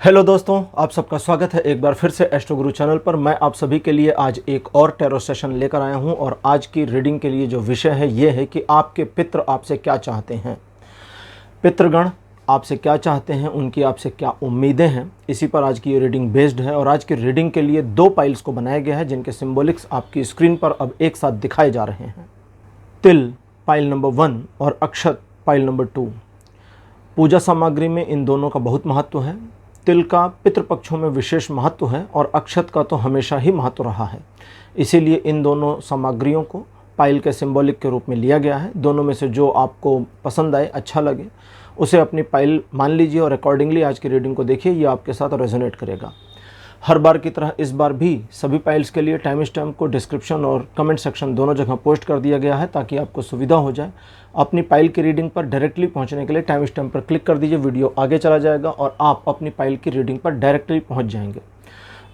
Hello दोस्तों, आप सबका स्वागत है एक बार फिर से एस्ट्रो गुरु चैनल पर। मैं आप सभी के लिए आज एक और टैरो सेशन लेकर आया हूं और आज की रीडिंग के लिए जो विषय है ये है कि आपके पितृ आपसे क्या चाहते हैं। पितृगण आपसे क्या चाहते हैं, उनकी आपसे क्या उम्मीदें हैं, इसी पर आज की ये रीडिंग बेस्ड है। और आज की रीडिंग के लिए दो पाइल्स को बनाया गया है जिनके सिंबॉलिक्स आपकी स्क्रीन पर अब एक साथ दिखाए जा रहे हैं। तिल पाइल नंबर 1 और अक्षत पाइल नंबर 2। पूजा सामग्री में इन दोनों का बहुत महत्व है। तिल का पितृपक्षों में विशेष महत्व है और अक्षत का तो हमेशा ही महत्व रहा है, इसीलिए इन दोनों सामग्रियों को पाइल के सिंबॉलिक के रूप में लिया गया है। दोनों में से जो आपको पसंद आए, अच्छा लगे, उसे अपनी पाइल मान लीजिए और अकॉर्डिंगली आज की रीडिंग को देखिए, ये आपके साथ रेजोनेट करेगा। हर बार की तरह इस बार भी सभी पाइल्स के लिए टाइम स्टैम्प को डिस्क्रिप्शन और कमेंट सेक्शन दोनों जगह पोस्ट कर दिया गया है ताकि आपको सुविधा हो जाए। अपनी पाइल की रीडिंग पर डायरेक्टली पहुंचने के लिए टाइम स्टैम्प पर क्लिक कर दीजिए, वीडियो आगे चला जाएगा और आप अपनी पाइल की रीडिंग पर डायरेक्टली पहुंच जाएंगे।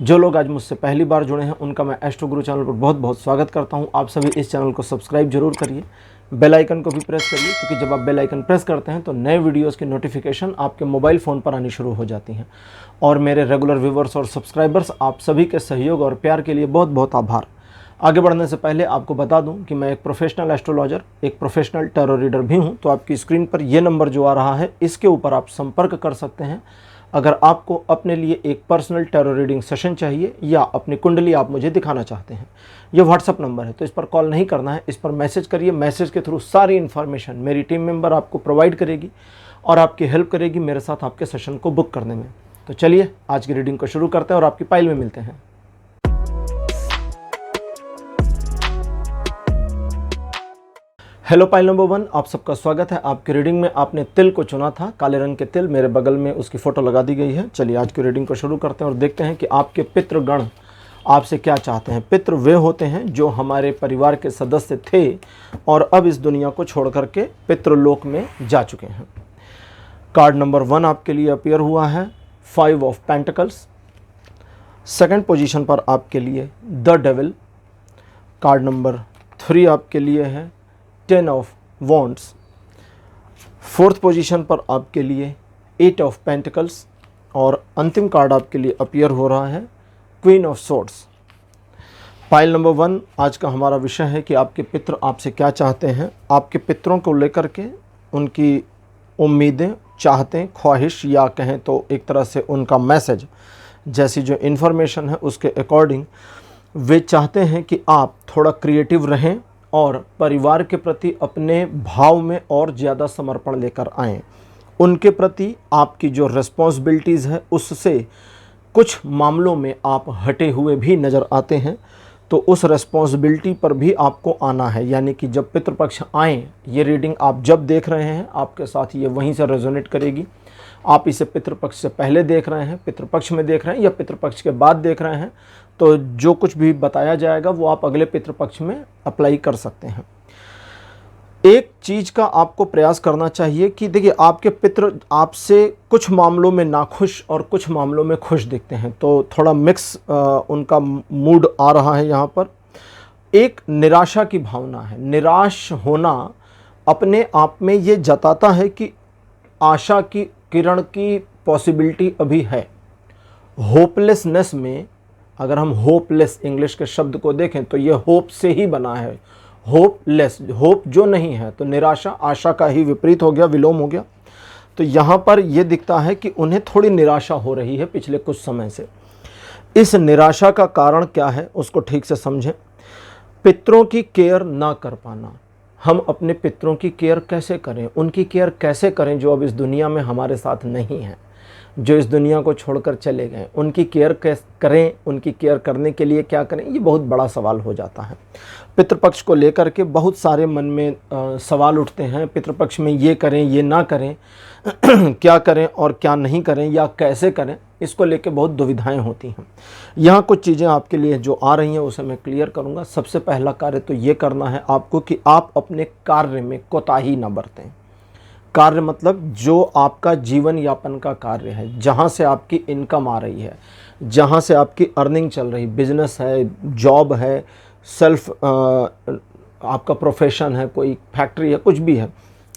जो लोग आज मुझसे पहली बार जुड़े हैं उनका मैं एस्ट्रो गुरु चैनल पर बहुत बहुत स्वागत करता हूं। आप सभी इस चैनल को सब्सक्राइब जरूर करिए, बेल आइकन को भी प्रेस करिए, क्योंकि जब आप बेल आइकन प्रेस करते हैं तो नए वीडियोस की नोटिफिकेशन आपके मोबाइल फ़ोन पर आनी शुरू हो जाती हैं। और मेरे रेगुलर व्यूवर्स और सब्सक्राइबर्स, आप सभी के सहयोग और प्यार के लिए बहुत बहुत आभार। आगे बढ़ने से पहले आपको बता दूं कि मैं एक प्रोफेशनल एस्ट्रोलॉजर, एक प्रोफेशनल टैरो रीडर भी हूं। तो आपकी स्क्रीन पर ये नंबर जो आ रहा है, इसके ऊपर आप संपर्क कर सकते हैं अगर आपको अपने लिए एक पर्सनल टैरो रीडिंग सेशन चाहिए या अपनी कुंडली आप मुझे दिखाना चाहते हैं। ये व्हाट्सअप नंबर है, तो इस पर कॉल नहीं करना है, इस पर मैसेज करिए। मैसेज के थ्रू सारी इन्फॉर्मेशन मेरी टीम मेंबर आपको प्रोवाइड करेगी और आपकी हेल्प करेगी मेरे साथ आपके सेशन को बुक करने में। तो चलिए आज की रीडिंग को शुरू करते हैं और आपकी पाइल में मिलते हैं। हेलो पाइल नंबर 1, आप सबका स्वागत है। आपकी रीडिंग में आपने तिल को चुना था, काले रंग के तिल, मेरे बगल में उसकी फ़ोटो लगा दी गई है। चलिए आज की रीडिंग को शुरू करते हैं और देखते हैं कि आपके पितृगण आपसे क्या चाहते हैं। पितृ वे होते हैं जो हमारे परिवार के सदस्य थे और अब इस दुनिया को छोड़ करके पितृलोक में जा चुके हैं। कार्ड नंबर 1 आपके लिए अपीयर हुआ है 5 ऑफ पेंटिकल्स। सेकंड पोजीशन पर आपके लिए द डेविल। कार्ड नंबर 3 आपके लिए है 10 ऑफ वॉन्ड्स। फोर्थ पोजीशन पर आपके लिए 8 ऑफ पेंटिकल्स और अंतिम कार्ड आपके लिए अपीयर हो रहा है queen of swords. Pile number 1 आज का हमारा विषय है कि आपके पितृ आपसे क्या चाहते हैं। आपके पितरों को लेकर के उनकी उम्मीदें, चाहतें, ख्वाहिश या कहें तो एक तरह से उनका मैसेज जैसी जो इन्फॉर्मेशन है उसके अकॉर्डिंग वे चाहते हैं कि आप थोड़ा क्रिएटिव रहें और परिवार के प्रति अपने भाव में और ज़्यादा समर्पण लेकर आएँ। उनके प्रति आपकी जो रिस्पॉन्सिबिलिटीज़ है उससे कुछ मामलों में आप हटे हुए भी नज़र आते हैं, तो उस रिस्पॉन्सिबिलिटी पर भी आपको आना है। यानी कि जब पितृपक्ष आएँ, ये रीडिंग आप जब देख रहे हैं आपके साथ ये वहीं से रेजोनेट करेगी। आप इसे पितृपक्ष से पहले देख रहे हैं, पितृपक्ष में देख रहे हैं या पितृपक्ष के बाद देख रहे हैं, तो जो कुछ भी बताया जाएगा वो आप अगले पितृपक्ष में अप्लाई कर सकते हैं। एक चीज़ का आपको प्रयास करना चाहिए कि देखिए आपके पितृ आपसे कुछ मामलों में नाखुश और कुछ मामलों में खुश दिखते हैं, तो थोड़ा मिक्स उनका मूड आ रहा है यहाँ पर। एक निराशा की भावना है। निराश होना अपने आप में ये जताता है कि आशा की किरण की पॉसिबिलिटी अभी है। होपलेसनेस में अगर हम होपलेस इंग्लिश के शब्द को देखें तो ये होप से ही बना है। होपलेस, होप जो नहीं है, तो निराशा आशा का ही विपरीत हो गया, विलोम हो गया। तो यहाँ पर यह दिखता है कि उन्हें थोड़ी निराशा हो रही है पिछले कुछ समय से। इस निराशा का कारण क्या है उसको ठीक से समझें। पितरों की केयर ना कर पाना। हम अपने पितरों की केयर कैसे करें, उनकी केयर कैसे करें जो अब इस दुनिया में हमारे साथ नहीं हैं, जो इस दुनिया को छोड़कर चले गए। उनकी केयर कैसे करें, उनकी केयर करने के लिए क्या करें, ये बहुत बड़ा सवाल हो जाता है। पितृपक्ष को लेकर के बहुत सारे मन में सवाल उठते हैं। पितृपक्ष में ये करें, ये ना करें, क्या करें और क्या नहीं करें या कैसे करें, इसको लेकर बहुत दुविधाएं होती हैं। यहाँ कुछ चीज़ें आपके लिए जो आ रही हैं उसे मैं क्लियर करूँगा। सबसे पहला कार्य तो ये करना है आपको कि आप अपने कार्य में कोताही न बरतें। कार्य मतलब जो आपका जीवन यापन का कार्य है, जहाँ से आपकी इनकम आ रही है, जहाँ से आपकी अर्निंग चल रही, बिजनेस है, जॉब है, सेल्फ आपका प्रोफेशन है, कोई फैक्ट्री है, कुछ भी है,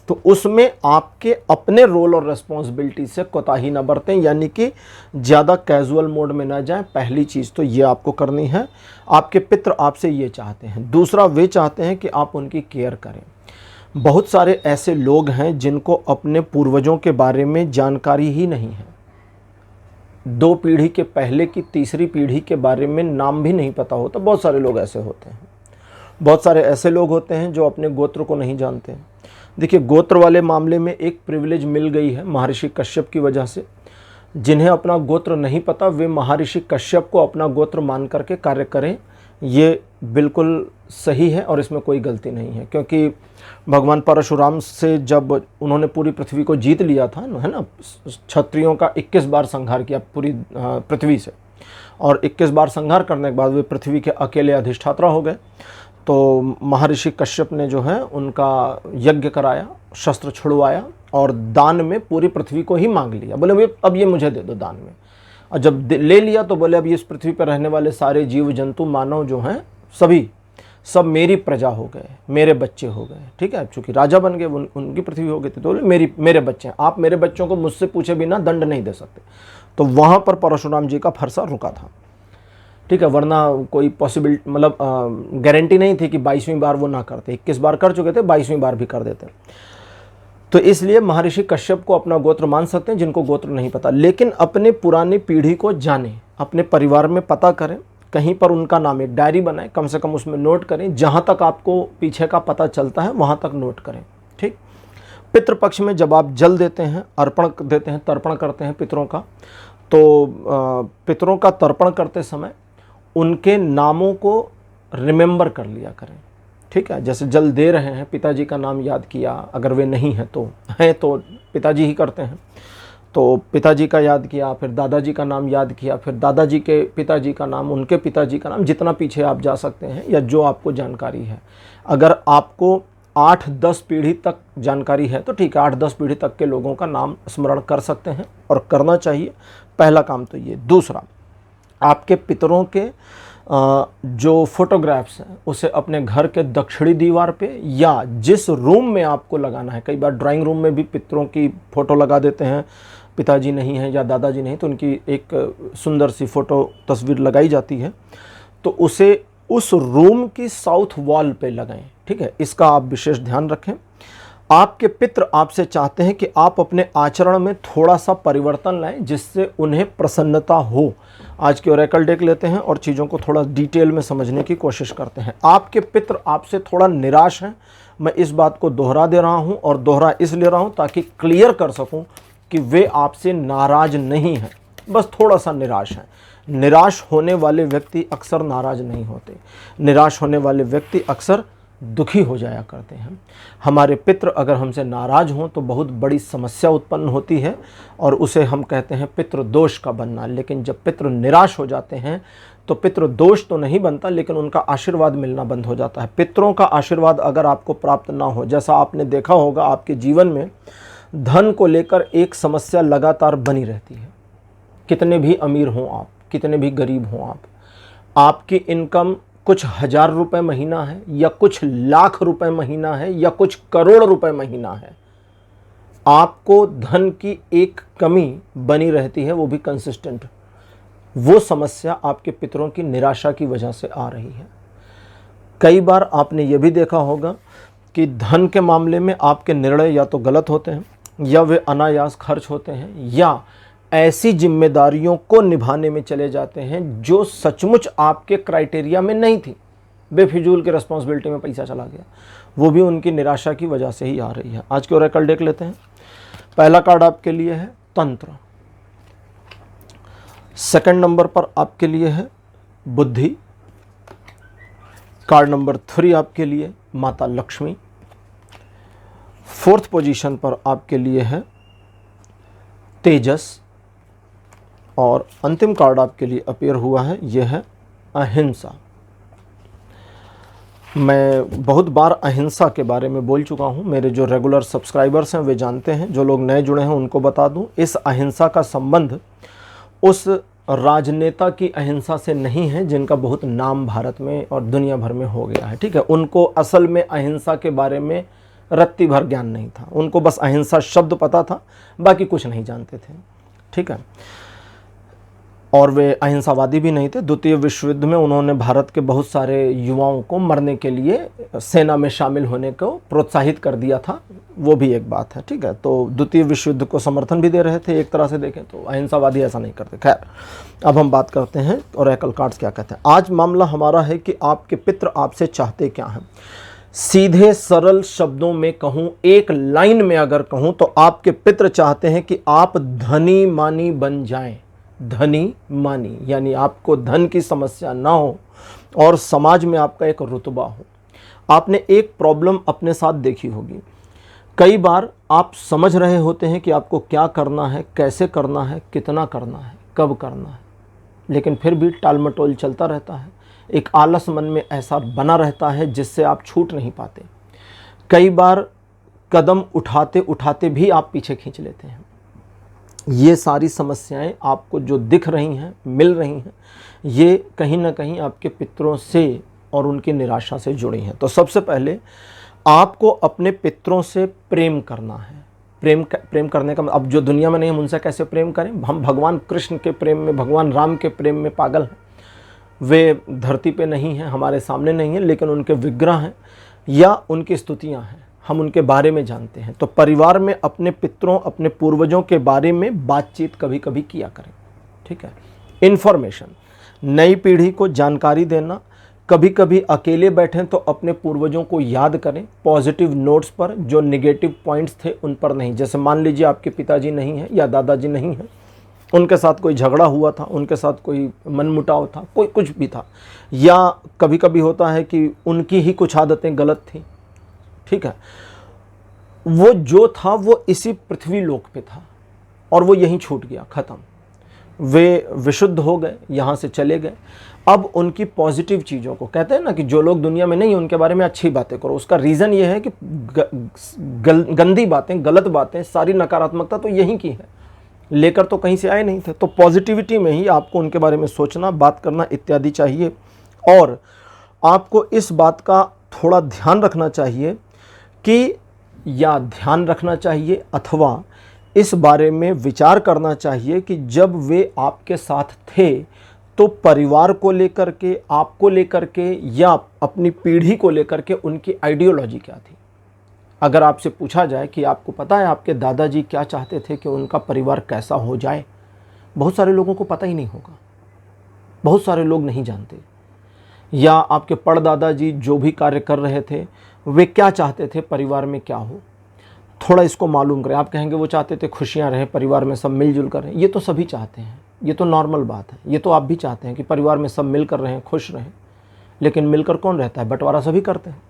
तो उसमें आपके अपने रोल और रिस्पॉन्सिबिलिटी से कोताही ना बरतें, यानी कि ज़्यादा कैजुअल मोड में ना जाएं। पहली चीज़ तो ये आपको करनी है। आपके पितृ आपसे ये चाहते हैं। दूसरा, वे चाहते हैं कि आप उनकी केयर करें। बहुत सारे ऐसे लोग हैं जिनको अपने पूर्वजों के बारे में जानकारी ही नहीं है। 2 पीढ़ी के पहले की तीसरी पीढ़ी के बारे में नाम भी नहीं पता होता। बहुत सारे लोग ऐसे होते हैं। बहुत सारे ऐसे लोग होते हैं जो अपने गोत्र को नहीं जानते। देखिए, गोत्र वाले मामले में एक प्रिविलेज मिल गई है महर्षि कश्यप की वजह से। जिन्हें अपना गोत्र नहीं पता वे महर्षि कश्यप को अपना गोत्र मान करके कार्य करें, ये बिल्कुल सही है और इसमें कोई गलती नहीं है। क्योंकि भगवान परशुराम से जब उन्होंने पूरी पृथ्वी को जीत लिया था, है ना, क्षत्रियों का 21 बार संहार किया पूरी पृथ्वी से, और 21 बार संहार करने के बाद वे पृथ्वी के अकेले अधिष्ठाता हो गए। तो महर्षि कश्यप ने जो है उनका यज्ञ कराया, शस्त्र छुड़वाया और दान में पूरी पृथ्वी को ही मांग लिया। बोले अब ये मुझे दे दो दान में। और जब ले लिया तो बोले अब इस पृथ्वी पर रहने वाले सारे जीव जंतु मानव जो हैं सब मेरी प्रजा हो गए, मेरे बच्चे हो गए। ठीक है, चूंकि राजा बन गए, उनकी पृथ्वी हो गई थी, तो बोले मेरे बच्चे हैं, आप मेरे बच्चों को मुझसे पूछे बिना दंड नहीं दे सकते। तो वहाँ पर परशुराम जी का फरसा रुका था। ठीक है, वरना कोई पॉसिबिलिटी मतलब गारंटी नहीं थी कि 22वीं बार वो ना करते। 21 बार कर चुके थे, 22वीं बार भी कर देते। तो इसलिए महर्षि कश्यप को अपना गोत्र मान सकते हैं जिनको गोत्र नहीं पता। लेकिन अपने पुरानी पीढ़ी को जानें, अपने परिवार में पता करें, कहीं पर उनका नाम एक डायरी बनाएं, कम से कम उसमें नोट करें। जहाँ तक आपको पीछे का पता चलता है वहाँ तक नोट करें। ठीक, पितृपक्ष में जब आप जल देते हैं, अर्पण देते हैं, तर्पण करते हैं पितरों का, तो पितरों का तर्पण करते समय उनके नामों को रिमेंबर कर लिया करें। ठीक है, जैसे जल दे रहे हैं, पिताजी का नाम याद किया, अगर वे नहीं हैं तो पिताजी ही करते हैं, तो पिताजी का याद किया, फिर दादाजी का नाम याद किया, फिर दादाजी के पिताजी का नाम, उनके पिताजी का नाम, जितना पीछे आप जा सकते हैं या जो आपको जानकारी है। अगर आपको 8-10 पीढ़ी तक जानकारी है तो ठीक है, 8-10 पीढ़ी तक के लोगों का नाम स्मरण कर सकते हैं और करना चाहिए। पहला काम तो ये। दूसरा, आपके पितरों के जो फोटोग्राफ्स हैं उसे अपने घर के दक्षिणी दीवार पे या जिस रूम में आपको लगाना है, कई बार ड्राइंग रूम में भी पितरों की फ़ोटो लगा देते हैं, पिताजी नहीं हैं या दादाजी नहीं तो उनकी एक सुंदर सी फ़ोटो तस्वीर लगाई जाती है, तो उसे उस रूम की साउथ वॉल पे लगाएं। ठीक है, इसका आप विशेष ध्यान रखें। आपके पितृ आपसे चाहते हैं कि आप अपने आचरण में थोड़ा सा परिवर्तन लाएं जिससे उन्हें प्रसन्नता हो। आज के ओरेकल देख लेते हैं और चीज़ों को थोड़ा डिटेल में समझने की कोशिश करते हैं। आपके पितृ आपसे थोड़ा निराश हैं। मैं इस बात को दोहरा दे रहा हूं और दोहरा इसलिए रहा हूं ताकि क्लियर कर सकूं कि वे आपसे नाराज नहीं हैं, बस थोड़ा सा निराश हैं। निराश होने वाले व्यक्ति अक्सर नाराज नहीं होते। निराश होने वाले व्यक्ति अक्सर दुखी हो जाया करते हैं। हमारे पितृ अगर हमसे नाराज हों तो बहुत बड़ी समस्या उत्पन्न होती है और उसे हम कहते हैं पितृ दोष का बनना। लेकिन जब पितृ निराश हो जाते हैं तो पितृ दोष तो नहीं बनता, लेकिन उनका आशीर्वाद मिलना बंद हो जाता है। पितरों का आशीर्वाद अगर आपको प्राप्त ना हो, जैसा आपने देखा होगा आपके जीवन में धन को लेकर एक समस्या लगातार बनी रहती है। कितने भी अमीर हों आप, कितने भी गरीब हों आप, आपकी इनकम कुछ 1000 रुपये महीना है या कुछ लाख रुपए महीना है या कुछ करोड़ रुपए महीना है, आपको धन की एक कमी बनी रहती है, वो भी कंसिस्टेंट। वो समस्या आपके पितरों की निराशा की वजह से आ रही है। कई बार आपने ये भी देखा होगा कि धन के मामले में आपके निर्णय या तो गलत होते हैं या वे अनायास खर्च होते हैं या ऐसी जिम्मेदारियों को निभाने में चले जाते हैं जो सचमुच आपके क्राइटेरिया में नहीं थी। बेफिजूल के रिस्पॉन्सिबिलिटी में पैसा चला गया, वो भी उनकी निराशा की वजह से ही आ रही है। आज के ओरेकल देख लेते हैं। पहला कार्ड आपके लिए है तंत्र, सेकंड नंबर पर आपके लिए है बुद्धि, कार्ड नंबर 3 आपके लिए माता लक्ष्मी, फोर्थ पोजीशन पर आपके लिए है तेजस और अंतिम कार्ड आपके लिए अपीयर हुआ है, यह है अहिंसा। मैं बहुत बार अहिंसा के बारे में बोल चुका हूं, मेरे जो रेगुलर सब्सक्राइबर्स हैं वे जानते हैं, जो लोग नए जुड़े हैं उनको बता दूं, इस अहिंसा का संबंध उस राजनेता की अहिंसा से नहीं है जिनका बहुत नाम भारत में और दुनिया भर में हो गया है। ठीक है, उनको असल में अहिंसा के बारे में रत्ती भर ज्ञान नहीं था, उनको बस अहिंसा शब्द पता था, बाकी कुछ नहीं जानते थे। ठीक है, और वे अहिंसावादी भी नहीं थे। द्वितीय विश्व युद्ध में उन्होंने भारत के बहुत सारे युवाओं को मरने के लिए सेना में शामिल होने को प्रोत्साहित कर दिया था, वो भी एक बात है। ठीक है, तो द्वितीय विश्व युद्ध को समर्थन भी दे रहे थे, एक तरह से देखें तो अहिंसावादी ऐसा नहीं करते। खैर, अब हम बात करते हैं ओरेकल कार्ड्स क्या कहते हैं। आज मामला हमारा है कि आपके पितृ आपसे चाहते क्या हैं। सीधे सरल शब्दों में कहूँ, एक लाइन में अगर कहूँ तो आपके पितृ चाहते हैं कि आप धनी मानी बन जाएं। धनी मानी यानी आपको धन की समस्या ना हो और समाज में आपका एक रुतबा हो। आपने एक प्रॉब्लम अपने साथ देखी होगी, कई बार आप समझ रहे होते हैं कि आपको क्या करना है, कैसे करना है, कितना करना है, कब करना है, लेकिन फिर भी टालमटोल चलता रहता है। एक आलस मन में ऐसा बना रहता है जिससे आप छूट नहीं पाते। कई बार कदम उठाते उठाते भी आप पीछे खींच लेते हैं। ये सारी समस्याएं आपको जो दिख रही हैं, मिल रही हैं, ये कहीं ना कहीं आपके पितरों से और उनकी निराशा से जुड़ी हैं। तो सबसे पहले आपको अपने पितरों से प्रेम करना है। प्रेम करने का, अब जो दुनिया में नहीं हम उनसे कैसे प्रेम करें। हम भगवान कृष्ण के प्रेम में, भगवान राम के प्रेम में पागल हैं। वे धरती पे नहीं हैं, हमारे सामने नहीं हैं, लेकिन उनके विग्रह हैं या उनकी स्तुतियाँ हैं, हम उनके बारे में जानते हैं। तो परिवार में अपने पितरों, अपने पूर्वजों के बारे में बातचीत कभी कभी किया करें। ठीक है, इन्फॉर्मेशन, नई पीढ़ी को जानकारी देना। कभी कभी अकेले बैठें तो अपने पूर्वजों को याद करें, पॉजिटिव नोट्स पर, जो नेगेटिव पॉइंट्स थे उन पर नहीं। जैसे मान लीजिए आपके पिताजी नहीं हैं या दादाजी नहीं हैं, उनके साथ कोई झगड़ा हुआ था, उनके साथ कोई मनमुटाव था, कोई कुछ भी था, या कभी कभी होता है कि उनकी ही कुछ आदतें गलत थी। ठीक है, वो जो था वो इसी पृथ्वी लोक पे था और वो यहीं छूट गया, ख़त्म। वे विशुद्ध हो गए, यहाँ से चले गए। अब उनकी पॉजिटिव चीज़ों को, कहते हैं ना कि जो लोग दुनिया में नहीं, उनके बारे में अच्छी बातें करो। उसका रीज़न ये है कि गंदी बातें, गलत बातें, सारी नकारात्मकता तो यहीं की है, लेकर तो कहीं से आए नहीं थे। तो पॉजिटिविटी में ही आपको उनके बारे में सोचना, बात करना इत्यादि चाहिए। और आपको इस बात का थोड़ा ध्यान रखना चाहिए कि, या ध्यान रखना चाहिए अथवा इस बारे में विचार करना चाहिए कि जब वे आपके साथ थे तो परिवार को लेकर के, आपको लेकर के या अपनी पीढ़ी को लेकर के उनकी आइडियोलॉजी क्या थी। अगर आपसे पूछा जाए कि आपको पता है आपके दादाजी क्या चाहते थे कि उनका परिवार कैसा हो जाए, बहुत सारे लोगों को पता ही नहीं होगा, बहुत सारे लोग नहीं जानते। या आपके परदादाजी जो भी कार्य कर रहे थे वे क्या चाहते थे परिवार में क्या हो, थोड़ा इसको मालूम करें। आप कहेंगे वो चाहते थे खुशियां रहें, परिवार में सब मिलजुल कर रहें। ये तो सभी चाहते हैं, ये तो नॉर्मल बात है। ये तो आप भी चाहते हैं कि परिवार में सब मिलकर रहें, खुश रहें, लेकिन मिलकर कौन रहता है, बंटवारा सभी करते हैं।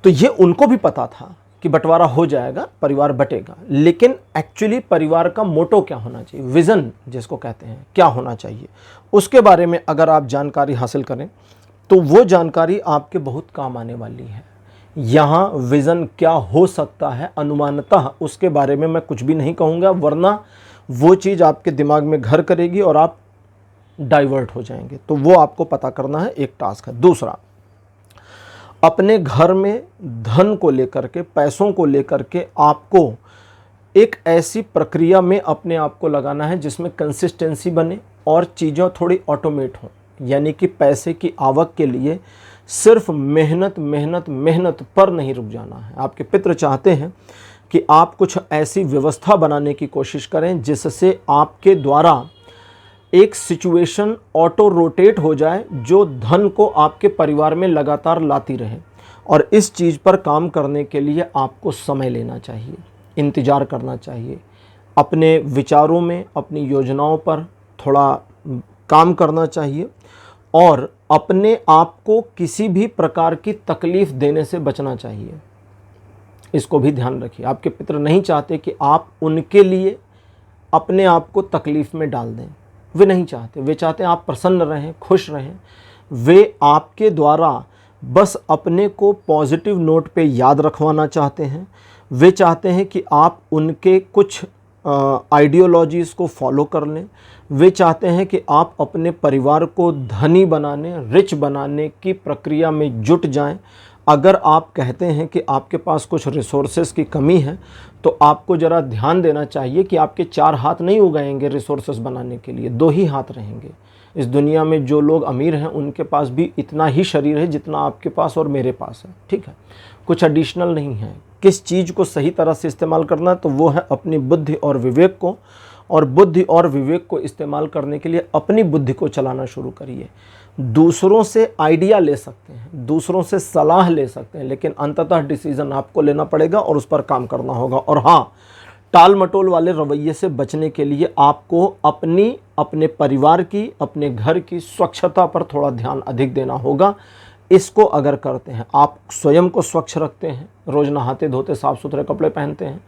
तो ये उनको भी पता था कि बंटवारा हो जाएगा, परिवार बटेगा, लेकिन एक्चुअली परिवार का मोटो क्या होना चाहिए, विज़न जिसको कहते हैं, क्या होना चाहिए, उसके बारे में अगर आप जानकारी हासिल करें तो वो जानकारी आपके बहुत काम आने वाली है। यहाँ विज़न क्या हो सकता है अनुमानतः, उसके बारे में मैं कुछ भी नहीं कहूँगा, वरना वो चीज़ आपके दिमाग में घर करेगी और आप डाइवर्ट हो जाएंगे। तो वो आपको पता करना है, एक टास्क है। दूसरा, अपने घर में धन को लेकर के, पैसों को लेकर के आपको एक ऐसी प्रक्रिया में अपने आप को लगाना है जिसमें कंसिस्टेंसी बने और चीज़ें थोड़ी ऑटोमेट हों। यानी कि पैसे की आवक के लिए सिर्फ मेहनत मेहनत मेहनत पर नहीं रुक जाना है। आपके पितृ चाहते हैं कि आप कुछ ऐसी व्यवस्था बनाने की कोशिश करें जिससे आपके द्वारा एक सिचुएशन ऑटो रोटेट हो जाए जो धन को आपके परिवार में लगातार लाती रहे। और इस चीज़ पर काम करने के लिए आपको समय लेना चाहिए, इंतज़ार करना चाहिए, अपने विचारों में, अपनी योजनाओं पर थोड़ा काम करना चाहिए और अपने आप को किसी भी प्रकार की तकलीफ़ देने से बचना चाहिए। इसको भी ध्यान रखिए। आपके पितृ नहीं चाहते कि आप उनके लिए अपने आप को तकलीफ़ में डाल दें, वे नहीं चाहते। वे चाहते हैं आप प्रसन्न रहें, खुश रहें। वे आपके द्वारा बस अपने को पॉजिटिव नोट पे याद रखवाना चाहते हैं। वे चाहते हैं कि आप उनके कुछ आइडियोलॉजीज़ को फॉलो कर लें। वे चाहते हैं कि आप अपने परिवार को धनी बनाने, रिच बनाने की प्रक्रिया में जुट जाएं, अगर आप कहते हैं कि आपके पास कुछ रिसोर्सेज की कमी है, तो आपको ज़रा ध्यान देना चाहिए कि आपके 4 हाथ नहीं उगाएंगे रिसोर्सेज बनाने के लिए, 2 ही हाथ रहेंगे। इस दुनिया में जो लोग अमीर हैं उनके पास भी इतना ही शरीर है जितना आपके पास और मेरे पास है, ठीक है, कुछ एडिशनल नहीं है। किस चीज़ को सही तरह से इस्तेमाल करना है, तो वो है अपनी बुद्धि और विवेक को, और बुद्धि और विवेक को इस्तेमाल करने के लिए अपनी बुद्धि को चलाना शुरू करिए। दूसरों से आइडिया ले सकते हैं, दूसरों से सलाह ले सकते हैं, लेकिन अंततः डिसीजन आपको लेना पड़ेगा और उस पर काम करना होगा। और हाँ, टाल मटोल वाले रवैये से बचने के लिए आपको अपने परिवार की, अपने घर की स्वच्छता पर थोड़ा ध्यान अधिक देना होगा। इसको अगर करते हैं, आप स्वयं को स्वच्छ रखते हैं, रोज़ नहाते धोते साफ़ सुथरे कपड़े पहनते हैं,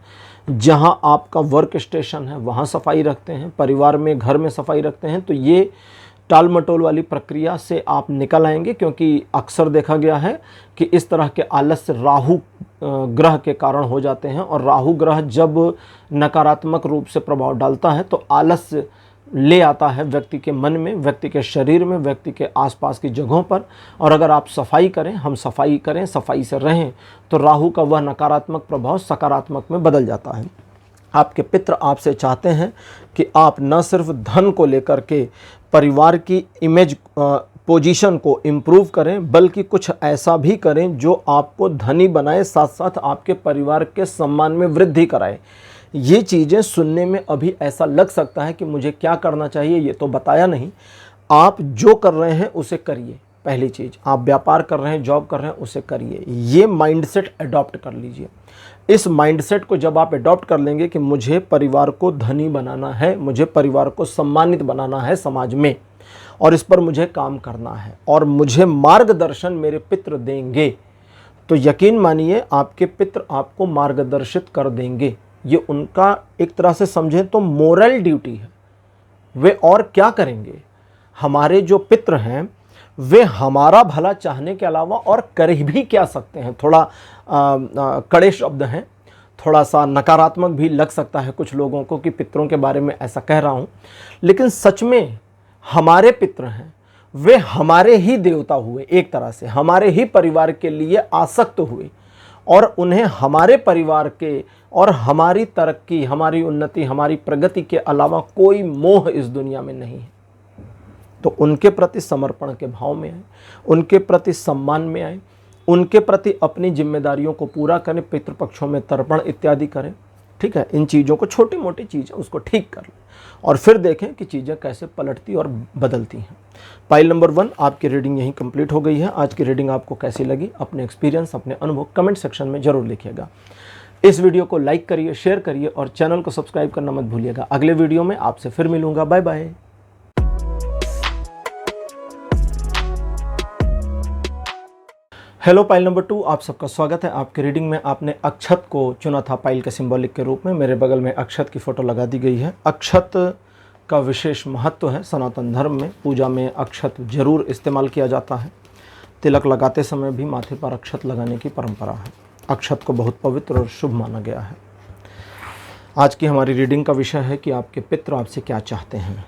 जहां आपका वर्क स्टेशन है वहां सफाई रखते हैं, परिवार में घर में सफाई रखते हैं, तो ये टाल मटोल वाली प्रक्रिया से आप निकल आएंगे। क्योंकि अक्सर देखा गया है कि इस तरह के आलस्य राहु ग्रह के कारण हो जाते हैं, और राहु ग्रह जब नकारात्मक रूप से प्रभाव डालता है तो आलस्य ले आता है व्यक्ति के मन में, व्यक्ति के शरीर में, व्यक्ति के आसपास की जगहों पर। और अगर आप सफाई करें, हम सफाई करें, सफाई से रहें, तो राहु का वह नकारात्मक प्रभाव सकारात्मक में बदल जाता है। आपके पितृ आपसे चाहते हैं कि आप न सिर्फ धन को लेकर के परिवार की इमेज पोजीशन को इम्प्रूव करें, बल्कि कुछ ऐसा भी करें जो आपको धनी बनाए, साथ साथ आपके परिवार के सम्मान में वृद्धि कराए। ये चीज़ें सुनने में अभी ऐसा लग सकता है कि मुझे क्या करना चाहिए, ये तो बताया नहीं। आप जो कर रहे हैं उसे करिए। पहली चीज़, आप व्यापार कर रहे हैं, जॉब कर रहे हैं, उसे करिए। ये माइंडसेट अडॉप्ट कर लीजिए। इस माइंडसेट को जब आप अडॉप्ट कर लेंगे कि मुझे परिवार को धनी बनाना है, मुझे परिवार को सम्मानित बनाना है समाज में, और इस पर मुझे काम करना है, और मुझे मार्गदर्शन मेरे पितृ देंगे, तो यकीन मानिए आपके पितृ आपको मार्गदर्शित कर देंगे। ये उनका एक तरह से समझें तो मोरल ड्यूटी है। वे और क्या करेंगे? हमारे जो पितृ हैं वे हमारा भला चाहने के अलावा और कर भी क्या सकते हैं? थोड़ा कड़े शब्द हैं, थोड़ा सा नकारात्मक भी लग सकता है कुछ लोगों को कि पितरों के बारे में ऐसा कह रहा हूँ, लेकिन सच में हमारे पितृ हैं, वे हमारे ही देवता हुए, एक तरह से हमारे ही परिवार के लिए आसक्त हुए, और उन्हें हमारे परिवार के और हमारी तरक्की, हमारी उन्नति, हमारी प्रगति के अलावा कोई मोह इस दुनिया में नहीं है। तो उनके प्रति समर्पण के भाव में आए, उनके प्रति सम्मान में आए, उनके प्रति अपनी जिम्मेदारियों को पूरा करें, पितृपक्षों में तर्पण इत्यादि करें। ठीक है, इन चीज़ों को, छोटी मोटी चीज़ें उसको ठीक कर लें, और फिर देखें कि चीज़ें कैसे पलटती और बदलती हैं। पाइल नंबर 1 आपकी रीडिंग यहीं कंप्लीट हो गई है। आज की रीडिंग आपको कैसी लगी? अपने एक्सपीरियंस, अपने अनुभव कमेंट सेक्शन में ज़रूर लिखिएगा। इस वीडियो को लाइक करिए, शेयर करिए, और चैनल को सब्सक्राइब करना मत भूलिएगा। अगले वीडियो में आपसे फिर मिलूंगा। Bye bye. Hello pile number 2, आप सबका स्वागत है। आपके रीडिंग में आपने अक्षत को चुना था पाइल के सिंबॉलिक के रूप में। मेरे बगल में अक्षत की फ़ोटो लगा दी गई है। अक्षत का विशेष महत्व है। सनातन धर्म में पूजा में अक्षत जरूर इस्तेमाल किया जाता है। तिलक लगाते समय भी माथे पर अक्षत लगाने की परंपरा है। अक्षत को बहुत पवित्र और शुभ माना गया है। आज की हमारी रीडिंग का विषय है कि आपके पितृ आपसे क्या चाहते हैं।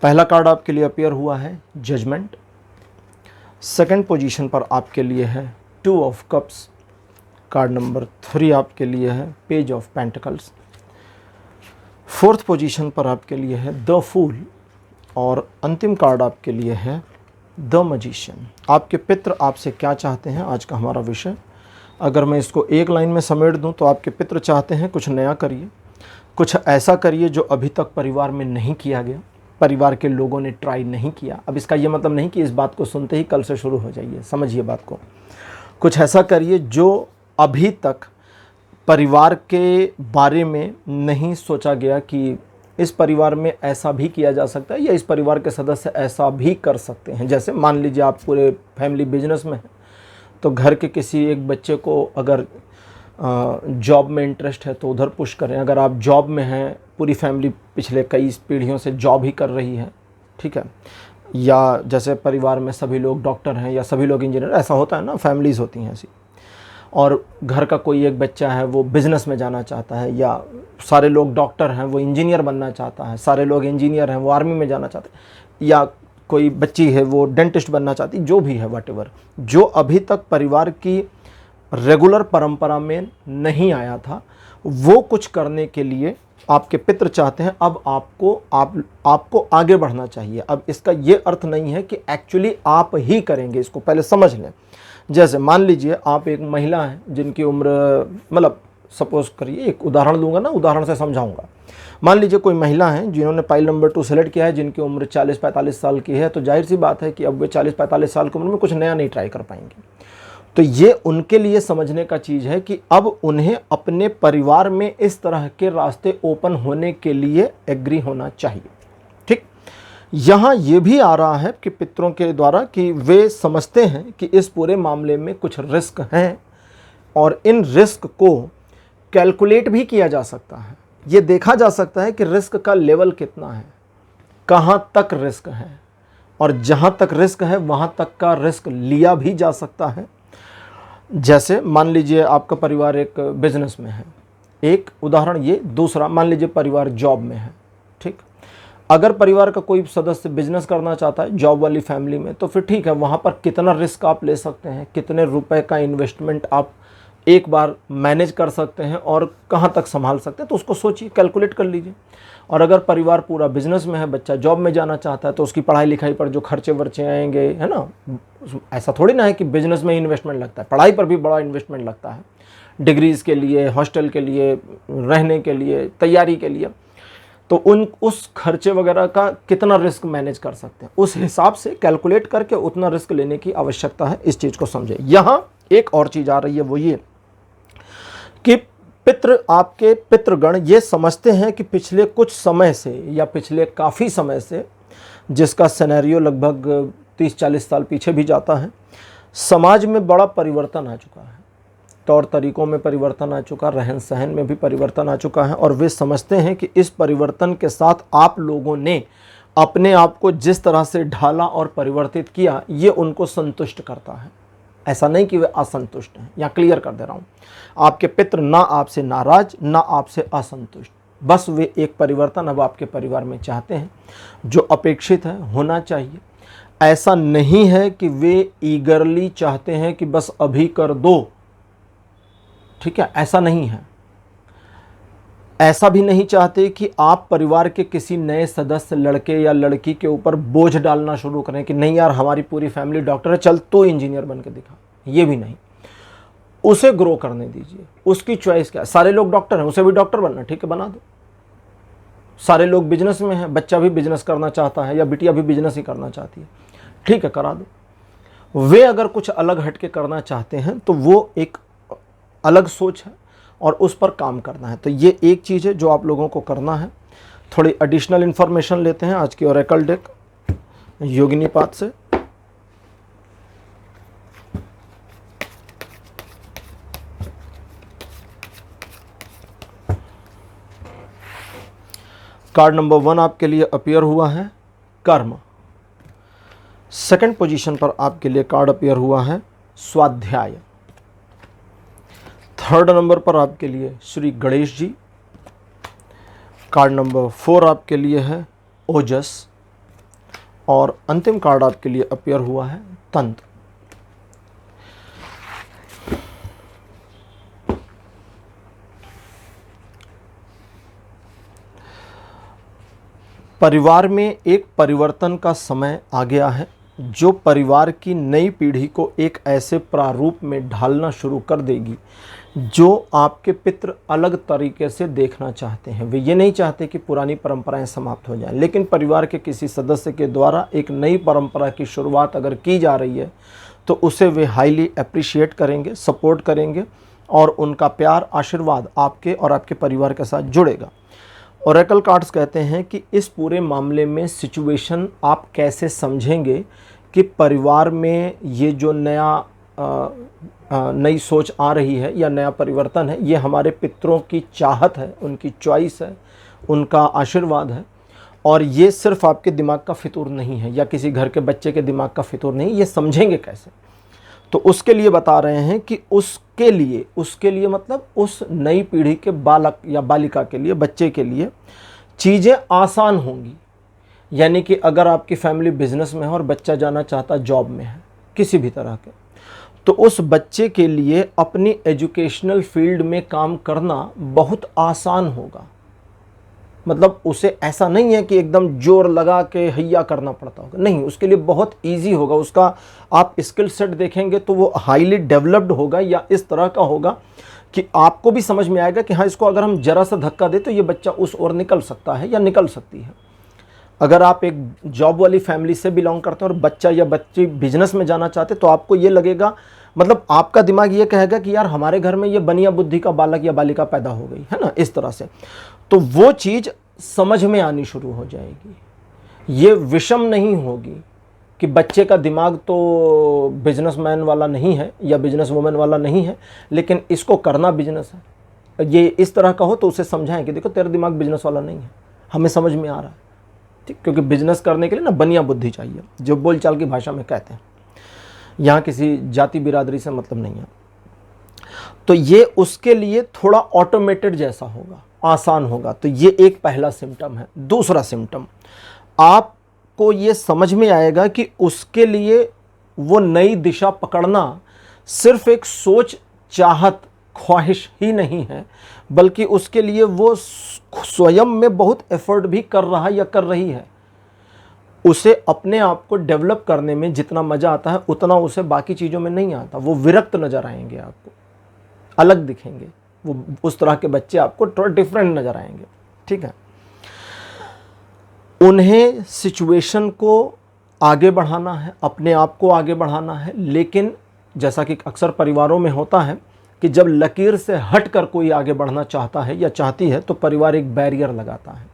पहला कार्ड आपके लिए अपीयर हुआ है जजमेंट। सेकंड पोजीशन पर आपके लिए है 2 ऑफ कप्स। कार्ड नंबर 3 आपके लिए है page of pentacles. Fourth position पर आपके लिए है द फूल, और अंतिम कार्ड आपके लिए है द मैजिशियन। आपके पितृ आपसे क्या चाहते हैं, आज का हमारा विषय। अगर मैं इसको एक लाइन में समेट दूं तो आपके पितृ चाहते हैं कुछ नया करिए, कुछ ऐसा करिए जो अभी तक परिवार में नहीं किया गया, परिवार के लोगों ने ट्राई नहीं किया। अब इसका ये मतलब नहीं कि इस बात को सुनते ही कल से शुरू हो जाइए, समझिए बात को। कुछ ऐसा करिए जो अभी तक परिवार के बारे में नहीं सोचा गया कि इस परिवार में ऐसा भी किया जा सकता है, या इस परिवार के सदस्य ऐसा भी कर सकते हैं। जैसे मान लीजिए आप पूरे फैमिली बिजनेस में हैं, तो घर के किसी एक बच्चे को अगर जॉब में इंटरेस्ट है तो उधर पुश करें। अगर आप जॉब में हैं, पूरी फैमिली पिछले कई पीढ़ियों से जॉब ही कर रही है, ठीक है, या जैसे परिवार में सभी लोग डॉक्टर हैं या सभी लोग इंजीनियर, ऐसा होता है ना, फैमिलीज़ होती हैं ऐसी, और घर का कोई एक बच्चा है वो बिज़नेस में जाना चाहता है, या सारे लोग डॉक्टर हैं वो इंजीनियर बनना चाहता है, सारे लोग इंजीनियर हैं वो आर्मी में जाना चाहते हैं, या कोई बच्ची है वो डेंटिस्ट बनना चाहती, जो भी है वॉटेवर, जो अभी तक परिवार की रेगुलर परंपरा में नहीं आया था, वो कुछ करने के लिए आपके पितृ चाहते हैं। अब आपको आगे बढ़ना चाहिए। अब इसका ये अर्थ नहीं है कि एक्चुअली आप ही करेंगे, इसको पहले समझ लें। जैसे मान लीजिए आप एक महिला हैं जिनकी उम्र, मतलब सपोज करिए, एक उदाहरण दूंगा ना, उदाहरण से समझाऊंगा। मान लीजिए कोई महिला हैं जिन्होंने पाइल नंबर 2 सेलेक्ट किया है, जिनकी उम्र 40-45 साल की है, तो जाहिर सी बात है कि अब वे 40-45 साल की उम्र में कुछ नया नहीं ट्राई कर पाएंगे। तो ये उनके लिए समझने का चीज़ है कि अब उन्हें अपने परिवार में इस तरह के रास्ते ओपन होने के लिए एग्री होना चाहिए। ठीक, यहाँ ये भी आ रहा है कि पितरों के द्वारा कि वे समझते हैं कि इस पूरे मामले में कुछ रिस्क हैं और इन रिस्क को कैलकुलेट भी किया जा सकता है। ये देखा जा सकता है कि रिस्क का लेवल कितना है, कहाँ तक रिस्क है, और जहाँ तक रिस्क है वहाँ तक का रिस्क लिया भी जा सकता है। जैसे मान लीजिए आपका परिवार एक बिजनेस में है, एक उदाहरण ये। दूसरा, मान लीजिए परिवार जॉब में है। ठीक, अगर परिवार का कोई सदस्य बिजनेस करना चाहता है जॉब वाली फैमिली में, तो फिर ठीक है, वहाँ पर कितना रिस्क आप ले सकते हैं, कितने रुपए का इन्वेस्टमेंट आप एक बार मैनेज कर सकते हैं और कहाँ तक संभाल सकते हैं, तो उसको सोचिए, कैलकुलेट कर लीजिए। और अगर परिवार पूरा बिजनेस में है, बच्चा जॉब में जाना चाहता है, तो उसकी पढ़ाई लिखाई पर जो खर्चे वर्चे आएंगे, है ना, ऐसा थोड़ी ना है कि बिजनेस में ही इन्वेस्टमेंट लगता है, पढ़ाई पर भी बड़ा इन्वेस्टमेंट लगता है, डिग्रीज़ के लिए, हॉस्टल के लिए, रहने के लिए, तैयारी के लिए। तो उस खर्चे वगैरह का कितना रिस्क मैनेज कर सकते हैं, उस हिसाब से कैलकुलेट करके उतना रिस्क लेने की आवश्यकता है। इस चीज़ को समझे। यहाँ एक और चीज़ आ रही है, वो ये कि आपके पितृगण ये समझते हैं कि पिछले कुछ समय से या पिछले काफ़ी समय से, जिसका सिनेरियो लगभग 30-40 साल पीछे भी जाता है, समाज में बड़ा परिवर्तन आ चुका है, तौर तरीक़ों में परिवर्तन आ चुका, रहन सहन में भी परिवर्तन आ चुका है। और वे समझते हैं कि इस परिवर्तन के साथ आप लोगों ने अपने आप को जिस तरह से ढाला और परिवर्तित किया, ये उनको संतुष्ट करता है। ऐसा नहीं कि वे असंतुष्ट हैं, या क्लियर कर दे रहा हूँ, आपके पितृ ना आपसे नाराज, ना आपसे असंतुष्ट, बस वे एक परिवर्तन अब आपके परिवार में चाहते हैं जो अपेक्षित है, होना चाहिए। ऐसा नहीं है कि वे ईगरली चाहते हैं कि बस अभी कर दो, ठीक है, ऐसा नहीं है। ऐसा भी नहीं चाहते कि आप परिवार के किसी नए सदस्य लड़के या लड़की के ऊपर बोझ डालना शुरू करें कि नहीं यार हमारी पूरी फैमिली डॉक्टर है, चल तो इंजीनियर बन के दिखा। ये भी नहीं, उसे ग्रो करने दीजिए, उसकी चॉइस क्या है। सारे लोग डॉक्टर हैं, उसे भी डॉक्टर बनना, ठीक है, बना दो। सारे लोग बिजनेस में हैं, बच्चा भी बिजनेस करना चाहता है या बिटिया भी बिजनेस ही करना चाहती है, ठीक है, करा दो। वे अगर कुछ अलग हटके करना चाहते हैं तो वो एक अलग सोच है और उस पर काम करना है। तो ये एक चीज़ है जो आप लोगों को करना है। थोड़ी एडिशनल इन्फॉर्मेशन लेते हैं आज की ओरेकल डेक योगिनी पाठ से। कार्ड नंबर 1 आपके लिए अपीयर हुआ है कर्म। सेकंड पोजीशन पर आपके लिए कार्ड अपीयर हुआ है स्वाध्याय। थर्ड नंबर पर आपके लिए श्री गणेश जी। कार्ड नंबर 4 आपके लिए है ओजस। और अंतिम कार्ड आपके लिए अपीयर हुआ है तंत्र। परिवार में एक परिवर्तन का समय आ गया है जो परिवार की नई पीढ़ी को एक ऐसे प्रारूप में ढालना शुरू कर देगी जो आपके पितृ अलग तरीके से देखना चाहते हैं। वे ये नहीं चाहते कि पुरानी परंपराएं समाप्त हो जाएं, लेकिन परिवार के किसी सदस्य के द्वारा एक नई परंपरा की शुरुआत अगर की जा रही है तो उसे वे हाईली अप्रिशिएट करेंगे, सपोर्ट करेंगे और उनका प्यार, आशीर्वाद आपके और आपके परिवार के साथ जुड़ेगा। ओरेकल कार्ड्स कहते हैं कि इस पूरे मामले में सिचुएशन आप कैसे समझेंगे कि परिवार में ये जो नई सोच आ रही है या नया परिवर्तन है, ये हमारे पितरों की चाहत है, उनकी चॉइस है, उनका आशीर्वाद है। और ये सिर्फ आपके दिमाग का फितूर नहीं है या किसी घर के बच्चे के दिमाग का फितूर नहीं। ये समझेंगे कैसे? तो उसके लिए बता रहे हैं कि उसके लिए मतलब उस नई पीढ़ी के बालक या बालिका के लिए, बच्चे के लिए चीज़ें आसान होंगी। यानी कि अगर आपकी फैमिली बिजनेस में है और बच्चा जाना चाहता जॉब में है किसी भी तरह के, तो उस बच्चे के लिए अपनी एजुकेशनल फील्ड में काम करना बहुत आसान होगा। मतलब उसे ऐसा नहीं है कि एकदम जोर लगा के हैया करना पड़ता होगा, नहीं, उसके लिए बहुत इजी होगा। उसका आप स्किल सेट देखेंगे तो वो हाईली डेवलप्ड होगा, या इस तरह का होगा कि आपको भी समझ में आएगा कि हाँ, इसको अगर हम जरा सा धक्का दें तो ये बच्चा उस ओर निकल सकता है या निकल सकती है। अगर आप एक जॉब वाली फैमिली से बिलोंग करते हैं और बच्चा या बच्ची बिजनेस में जाना चाहते तो आपको ये लगेगा, मतलब आपका दिमाग ये कहेगा कि यार हमारे घर में ये बनिया बुद्धि का बालक या बालिका पैदा हो गई है ना, इस तरह से। तो वो चीज़ समझ में आनी शुरू हो जाएगी। ये विषम नहीं होगी कि बच्चे का दिमाग तो बिजनेसमैन वाला नहीं है या बिजनेस वुमेन वाला नहीं है, लेकिन इसको करना बिजनेस है। ये इस तरह का हो तो उसे समझाएं कि देखो तेरा दिमाग बिजनेस वाला नहीं है, हमें समझ में आ रहा है, ठीक, क्योंकि बिजनेस करने के लिए ना बनिया बुद्धि चाहिए, जो बोलचाल की भाषा में कहते हैं। यहाँ किसी जाति बिरादरी से मतलब नहीं है। तो ये उसके लिए थोड़ा ऑटोमेटेड जैसा होगा, आसान होगा। तो ये एक पहला सिम्टम है। दूसरा सिम्टम, आपको ये समझ में आएगा कि उसके लिए वो नई दिशा पकड़ना सिर्फ एक सोच, चाहत, ख्वाहिश ही नहीं है, बल्कि उसके लिए वो स्वयं में बहुत एफर्ट भी कर रहा या कर रही है। उसे अपने आप को डेवलप करने में जितना मज़ा आता है उतना उसे बाकी चीज़ों में नहीं आता। वो विरक्त नज़र आएंगे, आपको अलग दिखेंगे, वो उस तरह के बच्चे आपको थोड़ा डिफरेंट नज़र आएंगे, ठीक है। उन्हें सिचुएशन को आगे बढ़ाना है, अपने आप को आगे बढ़ाना है, लेकिन जैसा कि अक्सर परिवारों में होता है कि जब लकीर से हटकर कोई आगे बढ़ना चाहता है या चाहती है तो परिवार एक बैरियर लगाता है।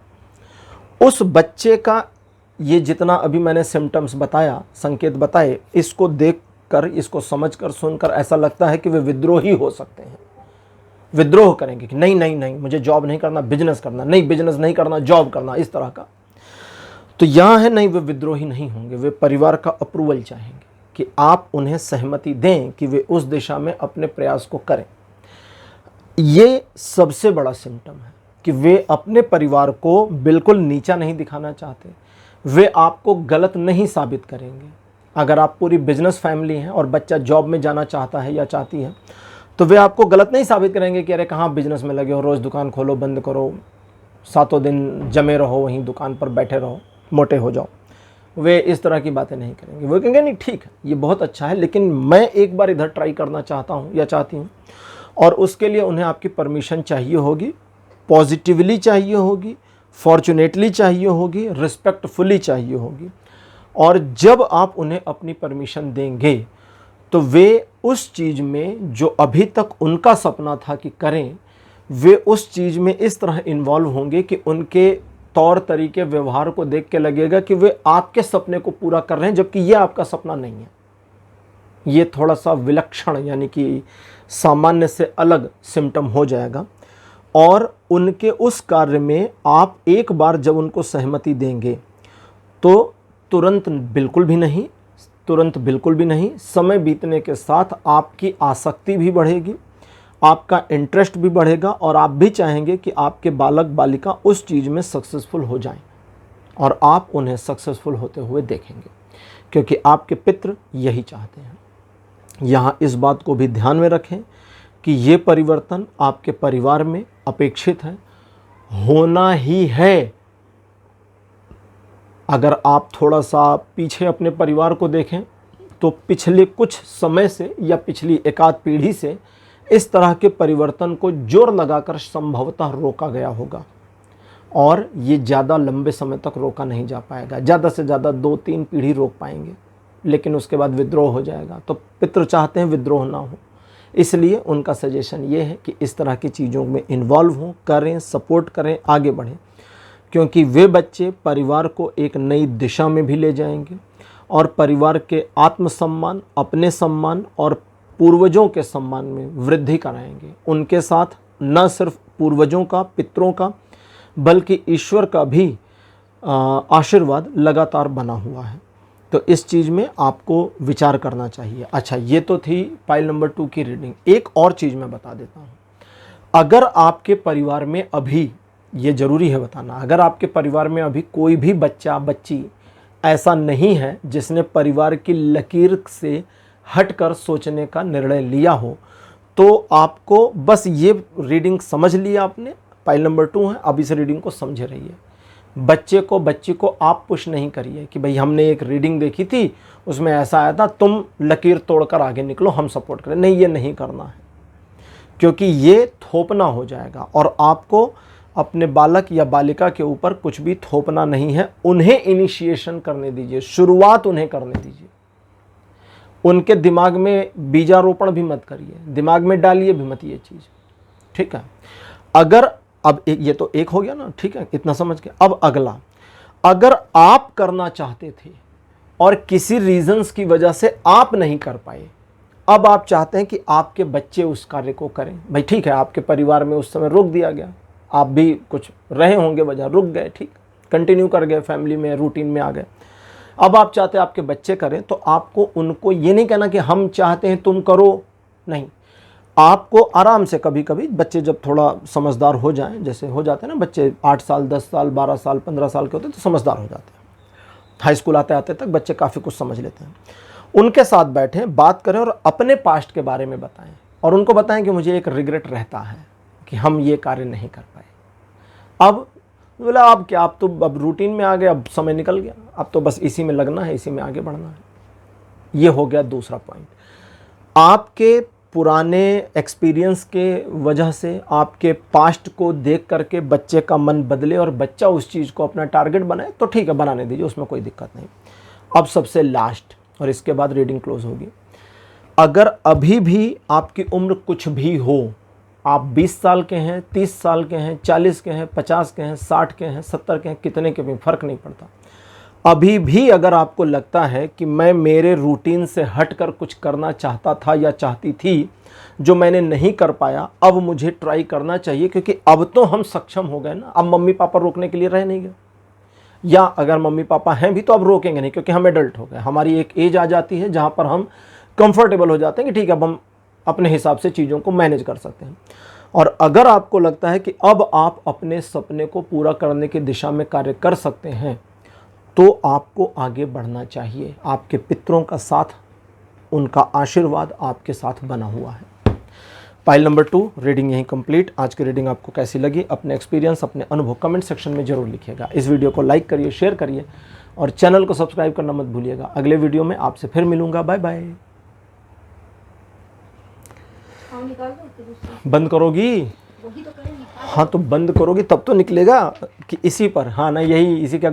उस बच्चे का ये जितना अभी मैंने सिम्टम्स बताया, संकेत बताए, इसको देखकर, इसको समझकर, सुनकर ऐसा लगता है कि वे विद्रोही हो सकते हैं। विद्रोह करेंगे कि नहीं नहीं नहीं, मुझे जॉब नहीं करना, बिजनेस करना, नहीं बिजनेस नहीं करना, जॉब करना, इस तरह का। तो यहाँ है नहीं, वे विद्रोही नहीं होंगे, वे परिवार का अप्रूवल चाहेंगे कि आप उन्हें सहमति दें कि वे उस दिशा में अपने प्रयास को करें। ये सबसे बड़ा सिम्टम है कि वे अपने परिवार को बिल्कुल नीचा नहीं दिखाना चाहते, वे आपको गलत नहीं साबित करेंगे। अगर आप पूरी बिजनेस फैमिली हैं और बच्चा जॉब में जाना चाहता है या चाहती है तो वे आपको गलत नहीं साबित करेंगे कि अरे कहाँ बिजनेस में लगे हो, रोज़ दुकान खोलो, बंद करो, सातों दिन जमे रहो वहीं दुकान पर बैठे रहो, मोटे हो जाओ। वे इस तरह की बातें नहीं करेंगे। वो कहेंगे नहीं ठीक है, ये बहुत अच्छा है, लेकिन मैं एक बार इधर ट्राई करना चाहता हूँ या चाहती हूँ, और उसके लिए उन्हें आपकी परमिशन चाहिए होगी, पॉजिटिवली चाहिए होगी, फॉर्चुनेटली चाहिए होगी, रिस्पेक्टफुली चाहिए होगी। और जब आप उन्हें अपनी परमिशन देंगे तो वे उस चीज़ में जो अभी तक उनका सपना था कि करें, वे उस चीज़ में इस तरह इन्वॉल्व होंगे कि उनके तौर तरीके, व्यवहार को देख के लगेगा कि वे आपके सपने को पूरा कर रहे हैं, जबकि यह आपका सपना नहीं है। ये थोड़ा सा विलक्षण यानी कि सामान्य से अलग सिम्टम हो जाएगा। और उनके उस कार्य में आप एक बार जब उनको सहमति देंगे तो तुरंत बिल्कुल भी नहीं, तुरंत बिल्कुल भी नहीं, समय बीतने के साथ आपकी आसक्ति भी बढ़ेगी, आपका इंटरेस्ट भी बढ़ेगा, और आप भी चाहेंगे कि आपके बालक बालिका उस चीज़ में सक्सेसफुल हो जाएं, और आप उन्हें सक्सेसफुल होते हुए देखेंगे, क्योंकि आपके पितृ यही चाहते हैं। यहाँ इस बात को भी ध्यान में रखें कि ये परिवर्तन आपके परिवार में अपेक्षित है, होना ही है। अगर आप थोड़ा सा पीछे अपने परिवार को देखें तो पिछले कुछ समय से या पिछली एकाध पीढ़ी से इस तरह के परिवर्तन को जोर लगाकर संभवतः रोका गया होगा, और ये ज़्यादा लंबे समय तक रोका नहीं जा पाएगा। ज़्यादा से ज़्यादा 2-3 पीढ़ी रोक पाएंगे, लेकिन उसके बाद विद्रोह हो जाएगा। तो पितृ चाहते हैं विद्रोह ना हो, इसलिए उनका सजेशन ये है कि इस तरह की चीज़ों में इन्वॉल्व हों, करें, सपोर्ट करें, आगे बढ़ें, क्योंकि वे बच्चे परिवार को एक नई दिशा में भी ले जाएंगे और परिवार के आत्मसम्मान, अपने सम्मान और पूर्वजों के सम्मान में वृद्धि कराएंगे। उनके साथ न सिर्फ पूर्वजों का, पितरों का, बल्कि ईश्वर का भी आशीर्वाद लगातार बना हुआ है। तो इस चीज़ में आपको विचार करना चाहिए। अच्छा, ये तो थी पाइल नंबर 2 की रीडिंग। एक और चीज़ मैं बता देता हूँ। अगर आपके परिवार में अभी ये ज़रूरी है बताना। अगर आपके परिवार में अभी कोई भी बच्चा बच्ची ऐसा नहीं है जिसने परिवार की लकीर से हटकर सोचने का निर्णय लिया हो, तो आपको बस ये रीडिंग समझ लिया आपने, पाइल नंबर 2 है, अब इस रीडिंग को समझे रहिए। बच्चे को बच्ची को आप पुश नहीं करिए कि भाई हमने एक रीडिंग देखी थी उसमें ऐसा आया था, तुम लकीर तोड़कर आगे निकलो, हम सपोर्ट करें। नहीं, ये नहीं करना है, क्योंकि ये थोपना हो जाएगा और आपको अपने बालक या बालिका के ऊपर कुछ भी थोपना नहीं है। उन्हें इनिशिएशन करने दीजिए, शुरुआत उन्हें करने दीजिए। उनके दिमाग में बीजारोपण भी मत करिए, दिमाग में डालिए भी मत ये चीज़, ठीक है। अगर अब ये तो एक हो गया ना, ठीक है, इतना समझ के। अब अगला, अगर आप करना चाहते थे और किसी रीजंस की वजह से आप नहीं कर पाए, अब आप चाहते हैं कि आपके बच्चे उस कार्य को करें। भाई ठीक है, आपके परिवार में उस समय रोक दिया गया, आप भी कुछ रहे होंगे वजह, रुक गए, ठीक, कंटिन्यू कर गए, फैमिली में रूटीन में आ गए। अब आप चाहते हैं आपके बच्चे करें, तो आपको उनको ये नहीं कहना कि हम चाहते हैं तुम करो, नहीं। आपको आराम से, कभी कभी बच्चे जब थोड़ा समझदार हो जाएं, जैसे हो जाते हैं ना बच्चे 8 साल 10 साल 12 साल 15 साल के होते हैं तो समझदार हो जाते हैं, हाई स्कूल आते आते तक बच्चे काफ़ी कुछ समझ लेते हैं। उनके साथ बैठें, बात करें और अपने पास्ट के बारे में बताएं और उनको बताएं कि मुझे एक रिग्रेट रहता है कि हम ये कार्य नहीं कर पाए। अब बोला अब क्या, आप तो अब रूटीन में आ गए, अब समय निकल गया, अब तो बस इसी में लगना है, इसी में आगे बढ़ना है। ये हो गया दूसरा पॉइंट। आपके पुराने एक्सपीरियंस के वजह से, आपके पास्ट को देख करके बच्चे का मन बदले और बच्चा उस चीज़ को अपना टारगेट बनाए तो ठीक है, बनाने दीजिए, उसमें कोई दिक्कत नहीं। अब सबसे लास्ट, और इसके बाद रीडिंग क्लोज होगी। अगर अभी भी आपकी उम्र कुछ भी हो, आप 20 साल के हैं, 30 साल के हैं, 40 के हैं, 50 के हैं, 60 के हैं, 70 के हैं, कितने के भी फ़र्क नहीं पड़ता, अभी भी अगर आपको लगता है कि मैं मेरे रूटीन से हटकर कुछ करना चाहता था या चाहती थी जो मैंने नहीं कर पाया, अब मुझे ट्राई करना चाहिए, क्योंकि अब तो हम सक्षम हो गए ना। अब मम्मी पापा रोकने के लिए रह नहीं गए, या अगर मम्मी पापा हैं भी तो अब रोकेंगे नहीं, क्योंकि हम एडल्ट हो गए। हमारी एक एज आ जाती है जहाँ पर हम कंफर्टेबल हो जाते हैं कि ठीक है, अब हम अपने हिसाब से चीज़ों को मैनेज कर सकते हैं। और अगर आपको लगता है कि अब आप अपने सपने को पूरा करने की दिशा में कार्य कर सकते हैं, तो आपको आगे बढ़ना चाहिए। आपके पितरों का साथ, उनका आशीर्वाद आपके साथ बना हुआ है। पाइल नंबर 2 रीडिंग यहीं कंप्लीट। आज की रीडिंग आपको कैसी लगी, अपने एक्सपीरियंस, अपने अनुभव कमेंट सेक्शन में जरूर लिखिएगा। इस वीडियो को लाइक करिए, शेयर करिए और चैनल को सब्सक्राइब करना मत भूलिएगा। अगले वीडियो में आपसे फिर मिलूंगा। Bye bye. बंद करोगी? हाँ, तो बंद करोगी तब तो निकलेगा कि इसी पर, हाँ ना, यही इसी का